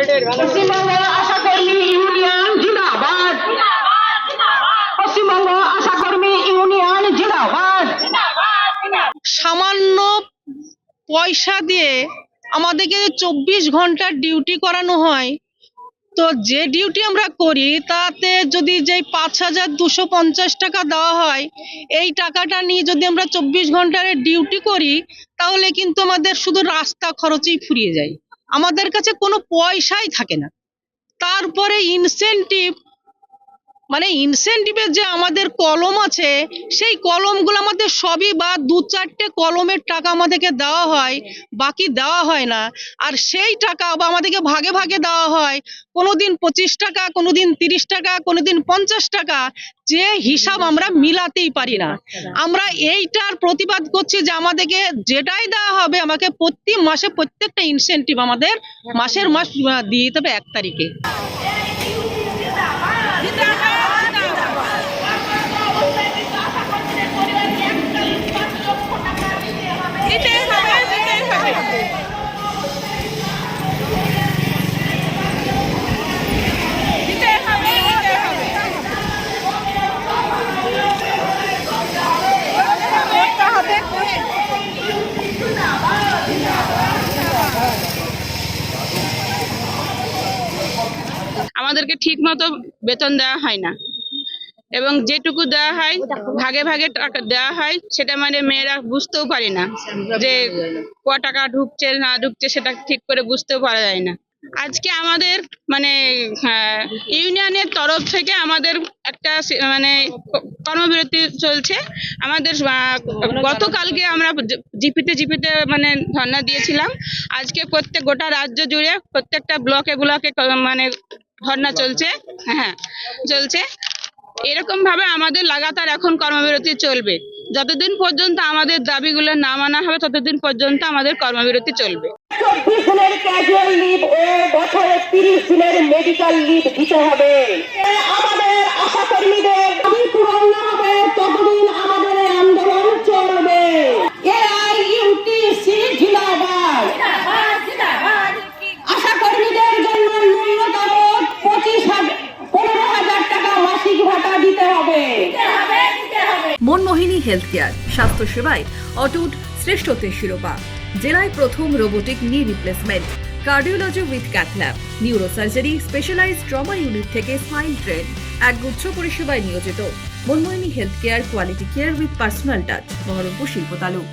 Paschimbanga আশাকর্মী union জিন্দাবাদ। Paschimbanga আশাকর্মী union জিন্দাবাদ। সামান্য পয়সা দিয়ে আমাদেরকে 24 ঘন্টার ডিউটি করানো হয়, তো যে ডিউটি আমরা করি তাতে যদি যে 5,250 টাকা দেওয়া হয়, এই টাকাটা নিয়ে যদি আমরা 24 ঘন্টার ডিউটি করি তাহলে কিন্তু আমাদের শুধু রাস্তা খরচই ফুরিয়ে যায়, আমাদের কাছে কোনো পয়সাই থাকে না। তারপরে ইনসেনটিভের যে আমাদের কলম আছে, সেই কলমগুলো আমাদের সবই বা 2-4টে কলমের টাকা আমাদেরকে দেওয়া হয়, বাকি দেওয়া হয় না। আর সেই টাকা বা আমাদেরকে ভাগে ভাগে দেওয়া হয়, কোনোদিন 25 টাকা, কোনোদিন 30 টাকা, কোনোদিন 50 টাকা, যে হিসাব আমরা মিলাতেই পারি না। আমরা এইটার প্রতিবাদ করছি যে আমাদেরকে যেটাই দেওয়া হবে আমাকে প্রতি মাসে প্রত্যেকটা ইনসেনটিভ আমাদের মাসের মাস দিয়ে দিতে হবে 1 তারিখে। আমাদেরকে ঠিক মতো বেতন দেওয়া হয় না, এবং যেটুকু দেওয়া হয় ভাগে ভাগে টাকা দেওয়া হয়, সেটা মানে মেয়েরা বুঝতেও পারি না যে ক টাকা ঢুকছে না ঢুকছে, সেটা ঠিক করে বুঝতেও পারা যায় না। আজকে আমাদের ইউনিয়নের তরফ থেকে আমাদের একটা কর্মবিরতি চলছে। আমাদের গতকালকে আমরা জিপিতে ধর্ণা দিয়েছিলাম। আজকে গোটা রাজ্য জুড়ে প্রত্যেকটা ব্লকে ধর্ণা চলছে। চলছে এরকম ভাবে আমাদের লাগাতার এখন কর্মবিরতি চলবে। যতদিন পর্যন্ত আমাদের দাবিগুলো না মানা হবে ততদিন পর্যন্ত আমাদের কর্মবিরতি চলবে। 24 দিনের ক্যাজুয়াল লিভ ও বছরে 30 দিনের মেডিকেল লিভ দিতে হবে। আমাদের আশাকর্মীদের দাবি পূরণ না হবে ততদিন আমাদের আন্দোলন চলবে। এআইইউটিসি জিন্দাবাদ। আশাকর্মীদের জন্য ন্যূনতম 15,000 টাকা মাসিক ভাতা দিতে হবে। মনমোহিনী হেলথ কেয়ার, স্বাস্থ্য সেবায় অটুট শ্রেষ্ঠত্বের শিরোপা। জেলায় প্রথম robotic knee replacement, cardiology with cath lab, neurosurgery, specialised trauma unit থেকে স্মাইল ট্রেন, একগুচ্ছ পরিষেবায় নিয়োজিত। Manmohini health care, quality care with personal touch, Baharampur শিল্প তালুক।